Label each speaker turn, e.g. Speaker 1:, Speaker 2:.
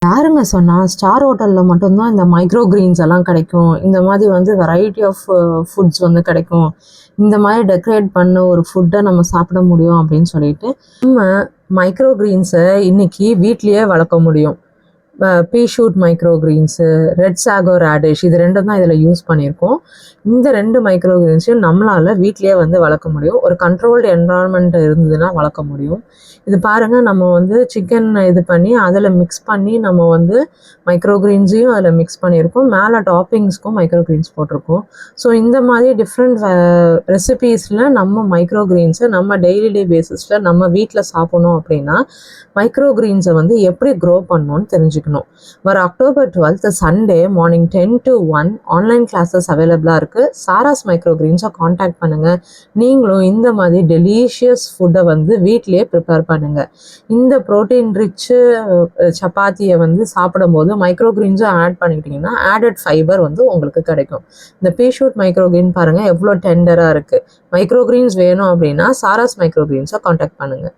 Speaker 1: யாருங்க சொன்னா ஸ்டார் ஹோட்டலில் மட்டும்தான் இந்த மைக்ரோ கிரீன்ஸ் எல்லாம் கிடைக்கும், இந்த மாதிரி வந்து வெரைட்டி ஆஃப் ஃபுட்ஸ் வந்து கிடைக்கும், இந்த மாதிரி டெக்கரேட் பண்ண ஒரு ஃபுட்டை நம்ம சாப்பிட முடியும் அப்படின்னு சொல்லிட்டு நம்ம மைக்ரோ கிரீன்ஸை இன்னைக்கு வீட்லேயே வளர்க்க முடியும். Pea shoot micro greens, red sango radish, இது ரெண்டும் தான் இதில் யூஸ் பண்ணியிருக்கோம். இந்த 2 மைக்ரோ கிரீன்ஸையும் நம்மளால் வீட்லேயே வந்து வளர்க்க முடியும். ஒரு கண்ட்ரோல்டு என்வரான்மெண்ட் இருந்ததுன்னா வளர்க்க முடியும். இது பாருங்கள், நம்ம வந்து சிக்கன் இது பண்ணி அதில் மிக்ஸ் பண்ணி நம்ம வந்து மைக்ரோ கிரீன்ஸையும் அதில் மிக்ஸ் பண்ணியிருக்கோம். மேலே டாப்பிங்ஸ்க்கும் மைக்ரோ கிரீன்ஸ் போட்டிருக்கோம். ஸோ இந்த மாதிரி டிஃப்ரெண்ட் ரெசிபீஸில் நம்ம மைக்ரோ கிரீன்ஸை நம்ம டெய்லி பேசிஸில் நம்ம வீட்டில் சாப்பிட்ணும் அப்படின்னா மைக்ரோ கிரீன்ஸை வந்து எப்படி க்ரோ பண்ணணும்னு தெரிஞ்சுக்கணும். வர October 12th Sunday morning 10 to 1 online classes அவைலபிளாக இருக்குது. சாராஸ் மைக்ரோ கிரீன்ஸை காண்டாக்ட் பண்ணுங்கள். நீங்களும் இந்த மாதிரி டெலிஷியஸ் ஃபுட்டை வந்து வீட்டிலேயே ப்ரிப்பேர் பண்ணுங்கள். இந்த ப்ரோட்டீன் ரிச்சு சப்பாத்தியை வந்து சாப்பிடும்போது மைக்ரோ கிரீன்ஸும் ஆட் பண்ணிக்கிட்டிங்கன்னா ஆடட் ஃபைபர் வந்து உங்களுக்கு கிடைக்கும். இந்த பீ ஷூட் மைக்ரோ கிரீன் பாருங்கள் எவ்வளோ டெண்டராக இருக்குது. மைக்ரோ கிரீன்ஸ் வேணும் அப்படின்னா சாராஸ் மைக்ரோ கிரீன்ஸை காண்டாக்ட் பண்ணுங்கள்.